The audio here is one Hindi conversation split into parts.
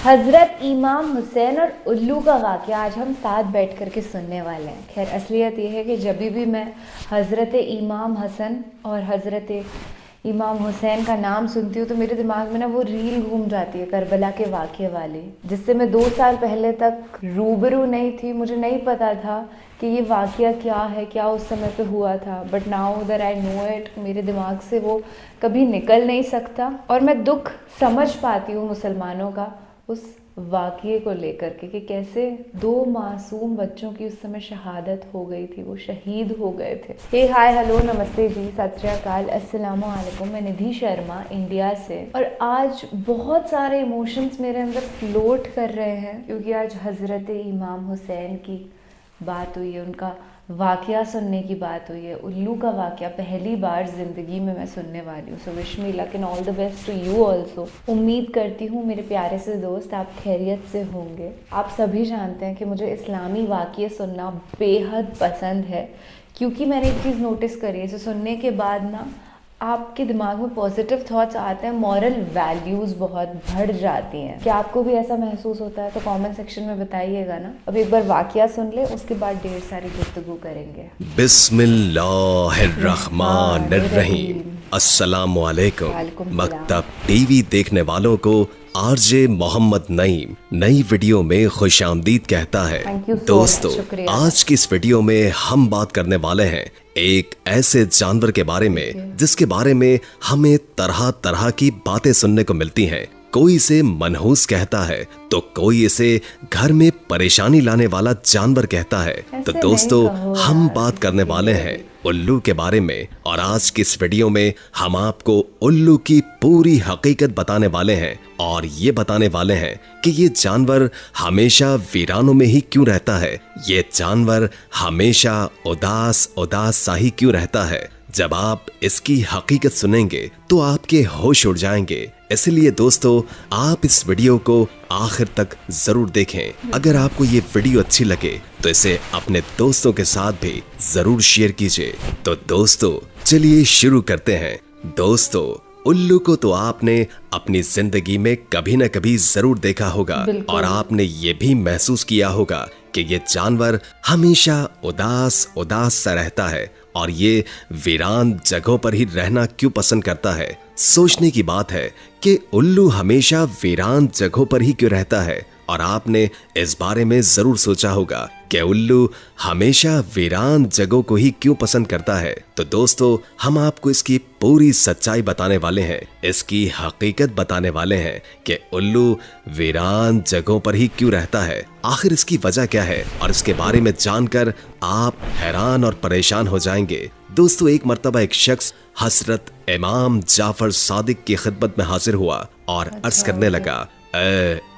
हज़रत इमाम हुसैन और उल्लू का वाक़या आज हम साथ बैठ कर के सुनने वाले हैं। खैर असलियत ये है कि जब भी मैं हज़रत इमाम हसन और हज़रत इमाम हुसैन का नाम सुनती हूँ तो मेरे दिमाग में ना वो रील घूम जाती है करबला के वाक़े वाली, जिससे मैं 2 साल पहले तक रूबरू नहीं थी। मुझे नहीं पता था कि ये वाक़या क्या है, क्या उस समय पे हुआ था, but now that I know it, मेरे दिमाग से वो कभी निकल नहीं सकता। और मैं दुख समझ पाती हूँ मुसलमानों का उस वाक़ये को लेकर के कि कैसे 2 मासूम बच्चों की उस समय शहादत हो गई थी, वो शहीद हो गए थे। हे हाय हेलो नमस्ते जी, सत श्री अकाल, अस्सलामु अलैकुम। मैं निधि शर्मा इंडिया से, और आज बहुत सारे इमोशंस मेरे अंदर फ्लोट कर रहे हैं क्योंकि आज हज़रत इमाम हुसैन की बात हुई है, उनका वाक़या सुनने की बात हुई है। उल्लू का वाक़या पहली बार ज़िंदगी में मैं सुनने वाली हूँ। So wish me luck and all the best to you also. उम्मीद करती हूँ मेरे प्यारे से दोस्त आप खैरियत से होंगे। आप सभी जानते हैं कि मुझे इस्लामी वाक़ये सुनना बेहद पसंद है, क्योंकि मैंने एक चीज़ नोटिस करी है, इसे सुनने के बाद ना आपके दिमाग में पॉजिटिव थॉट्स आते हैं, मॉरल वैल्यूज़ बहुत बढ़ जाती हैं। क्या आपको भी ऐसा महसूस होता है? तो कमेंट सेक्शन में बताइएगा ना। अब एक बार वाक़या सुन ले, उसके बाद ढेर सारी गुफ्तगू करेंगे। बिस्मिल्लाहिर्रहमानिर्रहीम। अस्सलामुअलैकुम। मकतब टीवी देखने वालों को आरजे मोहम्मद नईम नई वीडियो में खुशामदीद कहता है। दोस्तों, आज की इस वीडियो में हम बात करने वाले हैं एक ऐसे जानवर के बारे में जिसके बारे में हमें तरह तरह की बातें सुनने को मिलती हैं। कोई इसे मनहूस कहता है तो कोई इसे घर में परेशानी लाने वाला जानवर कहता है। तो दोस्तों, हम बात करने वाले हैं उल्लू के बारे में, और आज की इस वीडियो में हम आपको उल्लू की पूरी हकीकत बताने वाले हैं, और ये बताने वाले हैं कि ये जानवर हमेशा वीरानों में ही क्यों रहता है, ये जानवर हमेशा उदास उदास सा ही क्यों रहता है। जब आप इसकी हकीकत सुनेंगे तो आपके होश उड़ जाएंगे। इसलिए दोस्तों, आप इस वीडियो को आखिर तक जरूर देखें। अगर आपको ये वीडियो अच्छी लगे तो इसे अपने दोस्तों के साथ भी जरूर शेयर कीजिए। तो दोस्तों, चलिए शुरू करते हैं। दोस्तों, उल्लू को तो आपने अपनी जिंदगी में कभी न कभी जरूर देखा होगा, और आपने ये भी महसूस किया होगा कि ये जानवर हमेशा उदास उदास सा रहता है, और ये वीरान जगहों पर ही रहना क्यों पसंद करता है। सोचने की बात है कि उल्लू हमेशा वीरान जगहों पर ही क्यों रहता है, और आपने इस बारे में जरूर सोचा होगा कि उल्लू हमेशा वीरान जगहों को ही क्यों पसंद करता है। तो दोस्तों, हम आपको इसकी पूरी सच्चाई बताने वाले हैं, इसकी हकीकत बताने वाले हैं कि उल्लू वीरान जगहों पर ही क्यों रहता है, आखिर इसकी वजह क्या है, और इसके बारे में जानकर आप हैरान और परेशान हो जाएंगे। दोस्तों, एक मर्तबा एक शख्स हजरत इमाम जाफर सादिक की खिदमत में हाजिर हुआ और अर्ज करने लगा,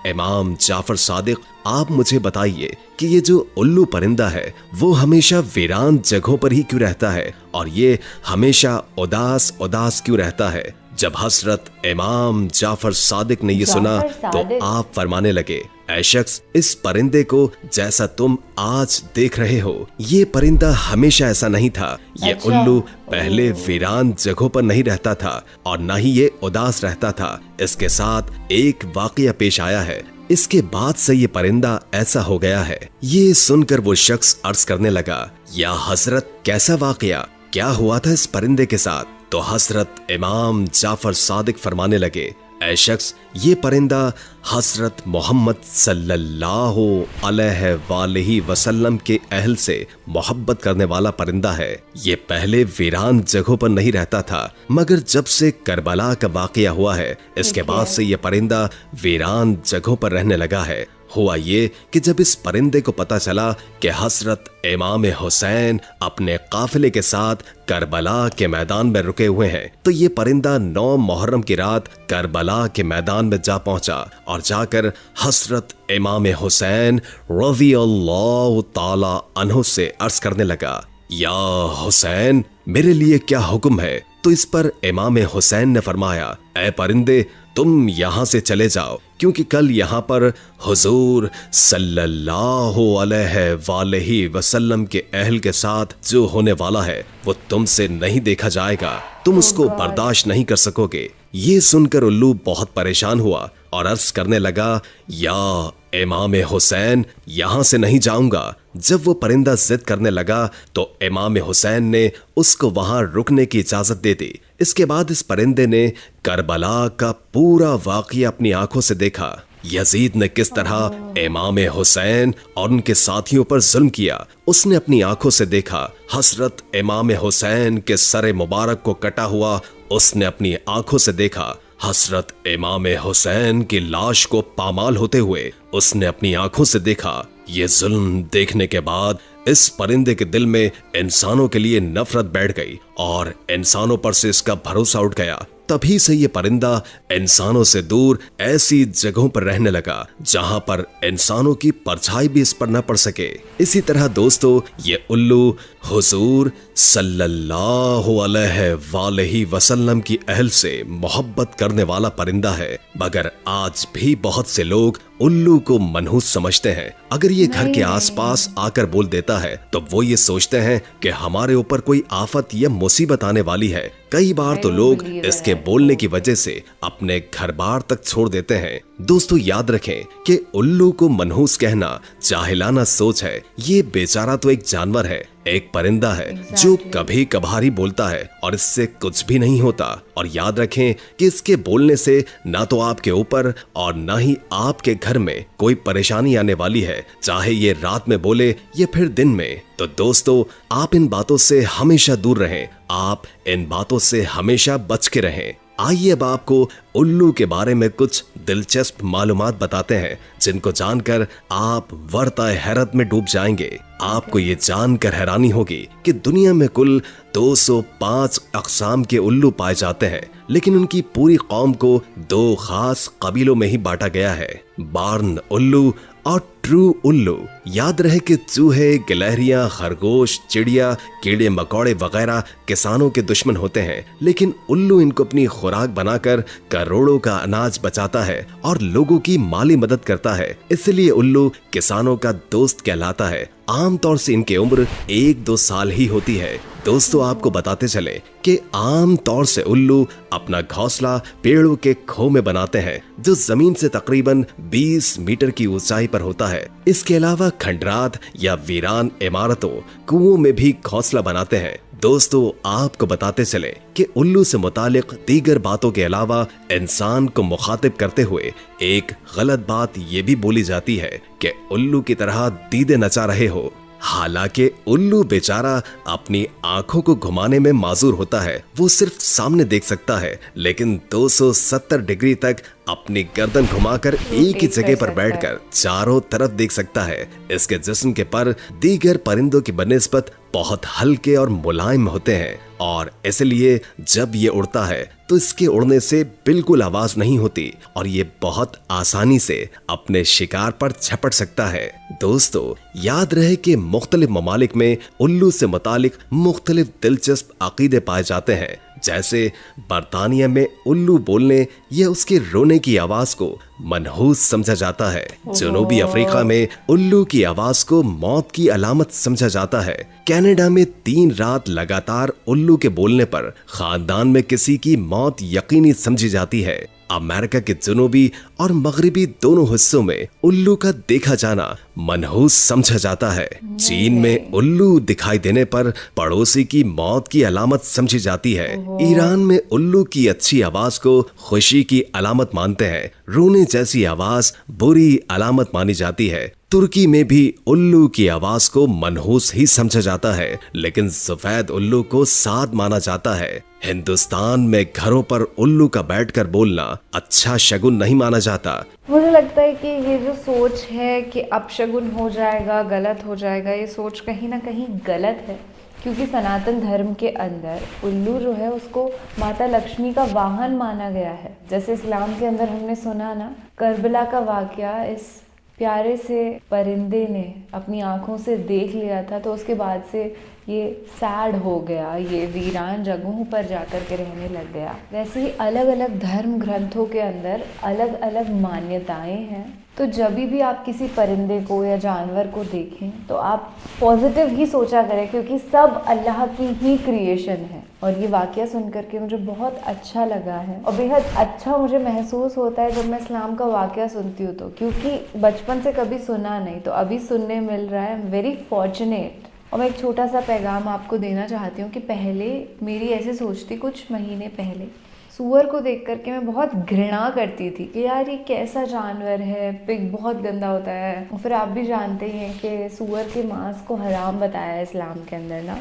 इमाम जाफर सादिक, आप मुझे बताइए कि ये जो उल्लू परिंदा है वो हमेशा वीरान जगहों पर ही क्यों रहता है, और ये हमेशा उदास उदास क्यों रहता है। जब हजरत इमाम जाफर सादिक ने ये सुना तो आप फरमाने लगे, ऐ शख्स, इस परिंदे को जैसा तुम आज देख रहे हो, ये परिंदा हमेशा ऐसा नहीं था। ये उल्लू पहले वीरान जगहों पर नहीं रहता था और न ही ये उदास रहता था। इसके साथ एक वाकया पेश आया है, इसके बाद से ये परिंदा ऐसा हो गया है। ये सुनकर वो शख्स अर्ज करने लगा, या हजरत, कैसा वाकया, क्या हुआ था इस परिंदे के साथ? तो हजरत इमाम जाफर सादिक फरमाने लगे, ऐ शख्स, ये परिंदा हजरत मोहम्मद सल्लल्लाहु अलैहि वसल्लम के अहल से मोहब्बत करने वाला परिंदा है। ये पहले वीरान जगहों पर नहीं रहता था, मगर जब से करबला का वाकया हुआ है, इसके बाद से ये परिंदा वीरान जगहों पर रहने लगा है। हुआ ये कि जब इस परिंदे को पता चला कि हजरत इमाम हुसैन अपने काफिले के साथ करबला के मैदान में रुके हुए हैं, तो ये परिंदा 9 मुहर्रम की रात करबला के मैदान में जा पहुंचा और जाकर हजरत इमाम हुसैन रज़ियल्लाहु ताला अन्हु से अर्ज करने लगा, या हुसैन, मेरे लिए क्या हुक्म है? तो इस पर इमाम हुसैन ने फरमाया, ऐ परिंदे, तुम यहाँ से चले जाओ, क्योंकि कल यहाँ पर हुजूर सल्लल्लाहु अलैहि वसल्लम के अहल के साथ जो होने वाला है वो तुमसे नहीं देखा जाएगा, तुम उसको बर्दाश्त नहीं कर सकोगे। ये सुनकर उल्लू बहुत परेशान हुआ और अर्ज करने लगा, या इमाम हुसैन, यहां से नहीं जाऊंगा। जब वो परिंदा जिद करने लगा तो इमाम हुसैन ने उसको वहां रुकने की इजाजत दे दी। इसके बाद इस परिंदे ने करबला का पूरा वाकया अपनी आंखों से देखा। यजीद ने किस तरह इमाम हुसैन और उनके साथियों पर जुल्म किया, उसने अपनी आंखों से देखा। हजरत इमाम हुसैन के सरे मुबारक को कटा हुआ उसने अपनी आंखों से देखा। हजरत इमाम हुसैन की लाश को पामाल होते हुए उसने अपनी आंखों से देखा। ये जुल्म देखने के बाद इस परिंदे के दिल में इंसानों के लिए नफरत बैठ गई और इंसानों पर से इसका भरोसा उठ गया। तभी से ये परिंदा इंसानों से दूर ऐसी जगहों पर रहने लगा जहां पर इंसानों की परछाई भी इस पर न पड़ सके। इसी तरह दोस्तों, ये उल्लू हुजूर सल्लल्लाहु अलैहि वसल्लम की अहल से मोहब्बत करने वाला परिंदा है, मगर आज भी बहुत से लोग उल्लू को मनहूस समझते हैं। अगर ये घर के आसपास आकर बोल देता है तो वो ये सोचते हैं कि हमारे ऊपर कोई आफत या मुसीबत आने वाली है। कई बार तो लोग इसके बोलने की वजह से अपने घर बार तक छोड़ देते हैं। दोस्तों याद रखें कि उल्लू को मनहूस कहना जाहिलाना सोच है। ये बेचारा तो एक जानवर है, एक परिंदा है जो कभी कभार बोलता है और इससे कुछ भी नहीं होता। और याद रखें कि इसके बोलने से ना तो आपके ऊपर और ना ही आपके घर में कोई परेशानी आने वाली है, चाहे ये रात में बोले या फिर दिन में। तो दोस्तों, आप इन बातों से हमेशा दूर रहें, आप इन बातों से हमेशा बच के रहें। आइए अब आपको उल्लू के बारे में कुछ दिलचस्प मालूमात बताते हैं जिनको जानकर आप वर्ता हैरत में डूब जाएंगे। आपको ये जानकर हैरानी होगी कि दुनिया में कुल 205 अक़साम के उल्लू पाए जाते हैं, लेकिन उनकी पूरी कौम को दो खास कबीलों में ही बांटा गया है, बार्न उल्लू और ट्रू उल्लू। याद रहे कि चूहे, गिलहरियां, खरगोश, चिड़िया, कीड़े मकोड़े वगैरह किसानों के दुश्मन होते हैं, लेकिन उल्लू इनको अपनी खुराक बनाकर करोड़ों का अनाज बचाता है और लोगों की माली मदद करता है। इसलिए उल्लू किसानों का दोस्त कहलाता है। आमतौर से इनकी उम्र 1-2 साल ही होती है। दोस्तों आपको बताते चले कि आम तौर से उल्लू अपना घोंसला पेड़ों के खो में बनाते हैं जो जमीन से तकरीबन 20 मीटर की ऊंचाई पर होता है। इसके अलावा खंडरात या वीरान इमारतों, कुओं में भी घोंसला बनाते हैं। दोस्तों आपको बताते चले कि उल्लू से मुतालिक दीगर बातों के अलावा इंसान को मुखातिब करते हुए एक गलत बात ये भी बोली जाती है कि उल्लू की तरह दीदे नचा रहे हो। हालांकि उल्लू बेचारा अपनी आंखों को घुमाने में माजूर होता है, वो सिर्फ सामने देख सकता है, लेकिन 270 डिग्री तक अपनी गर्दन घुमाकर एक ही जगह पर बैठकर चारों तरफ देख सकता है। इसके जिस्म के पर दीगर परिंदों की बनिस्बत बहुत हल्के और मुलायम होते हैं और इसलिए जब ये उड़ता है तो इसके उड़ने से बिल्कुल आवाज नहीं होती और ये बहुत आसानी से अपने शिकार पर झपट सकता है। दोस्तों याद रहे कि मुख्तलिफ ममालिक में उल्लू से मुतालिक मुख्तलिफ दिलचस्प अकीदे पाए जाते हैं। जैसे बरतानिया में उल्लू बोलने या उसके रोने की आवाज को मनहूस समझा जाता है। जनूबी अफ्रीका में उल्लू की आवाज को मौत की अलामत समझा जाता है। कनाडा में 3 रात लगातार उल्लू के बोलने पर खानदान में किसी की मौत यकीनी समझी जाती है। अमेरिका के जनूबी और मगरिबी दोनों हिस्सों में उल्लू का देखा जाना मनहूस समझा जाता है। चीन में उल्लू दिखाई देने पर पड़ोसी की मौत की अलामत समझी जाती है। ईरान में उल्लू की अच्छी आवाज को खुशी की अलामत मानते हैं। रोने जैसी आवाज बुरी अलामत मानी जाती है। तुर्की में भी उल्लू की आवाज को मनहूस ही समझा जाता है, लेकिन सफेद उल्लू को साद माना जाता है। हिंदुस्तान में घरों पर उल्लू का बैठकर बोलना अच्छा शगुन नहीं माना जाता। मुझे लगता है कि ये जो सोच है कि अपशगुन हो जाएगा, गलत हो जाएगा, ये सोच कहीं ना कहीं गलत है, क्योंकि सनातन धर्म के अंदर उल्लू जो है उसको माता लक्ष्मी का वाहन माना गया है। जैसे इस्लाम के अंदर हमने सुना ना, करबला का वाकया इस प्यारे से परिंदे ने अपनी आंखों से देख लिया था, तो उसके बाद से ये सैड हो गया, ये वीरान जगहों पर जाकर के रहने लग गया। वैसे ही अलग अलग धर्म ग्रंथों के अंदर अलग अलग मान्यताएं हैं। तो जब भी आप किसी परिंदे को या जानवर को देखें तो आप पॉजिटिव ही सोचा करें, क्योंकि सब अल्लाह की ही क्रिएशन है। और ये वाक़या सुन करके मुझे बहुत अच्छा लगा है और बेहद अच्छा मुझे महसूस होता है जब मैं इस्लाम का वाक़या सुनती हूँ तो, क्योंकि बचपन से कभी सुना नहीं, तो अभी सुनने मिल रहा है। Very fortunate. और मैं एक छोटा सा पैगाम आपको देना चाहती हूँ कि पहले मेरी ऐसे सोच थी, कुछ महीने पहले सूअर को देख करके मैं बहुत घृणा करती थी कि यार ये कैसा जानवर है, पिग बहुत गंदा होता है। और फिर आप भी जानते ही हैं कि सूअर के मांस को हराम बताया है इस्लाम के अंदर ना,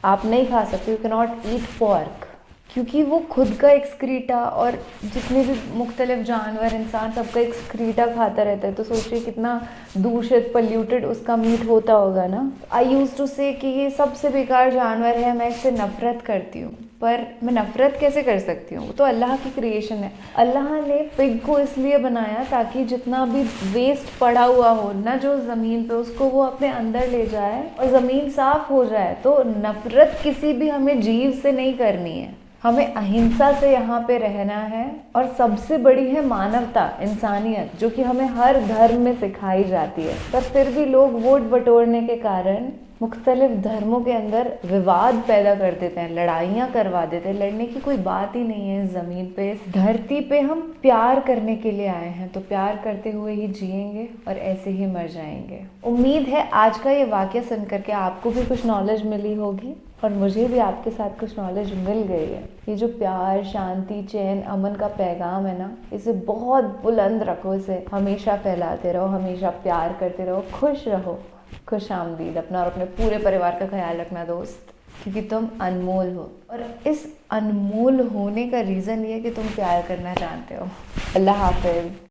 आप नहीं खा सकते, you can not eat pork, क्योंकि वो खुद का एक्सक्रीटा और जितने भी मुख्तलिफ जानवर इंसान सबका एक्सक्रीटा खाता रहता है। तो सोचिए कितना दूषित पल्यूटेड उसका मीट होता होगा ना। आई यूज़ टू से कि ये सबसे बेकार जानवर है, मैं इससे नफ़रत करती हूँ। पर मैं नफ़रत कैसे कर सकती हूँ, वो तो अल्लाह की क्रिएशन है। अल्लाह ने पिग को इसलिए बनाया ताकि जितना भी वेस्ट पड़ा हुआ हो ना जो ज़मीन पे, उसको वो अपने अंदर ले जाए और ज़मीन साफ़ हो जाए। तो नफ़रत किसी भी हमें जीव से नहीं करनी है, हमें अहिंसा से यहाँ पे रहना है। और सबसे बड़ी है मानवता, इंसानियत, जो कि हमें हर धर्म में सिखाई जाती है। पर फिर भी लोग वोट बटोरने के कारण मुख्तलिफ धर्मों के अंदर विवाद पैदा कर देते हैं, लड़ाइयाँ करवा देते हैं। लड़ने की कोई बात ही नहीं है। इस ज़मीन पे, इस धरती पे हम प्यार करने के लिए आए हैं, तो प्यार करते हुए ही जिएंगे और ऐसे ही मर जाएंगे। उम्मीद है आज का ये वाक़या सुन करके आपको भी कुछ नॉलेज मिली होगी और मुझे भी आपके साथ कुछ नॉलेज मिल गई है। ये जो प्यार, शांति, चैन, अमन का पैगाम है ना, इसे बहुत बुलंद रखो, इसे हमेशा फैलाते रहो, हमेशा प्यार करते रहो, खुश रहो। खुश आमदीद। अपना और अपने पूरे परिवार का ख्याल रखना दोस्त, क्योंकि तुम अनमोल हो और इस अनमोल होने का रीज़न ये है कि तुम प्यार करना जानते हो। अल्लाह हाफ़िज़।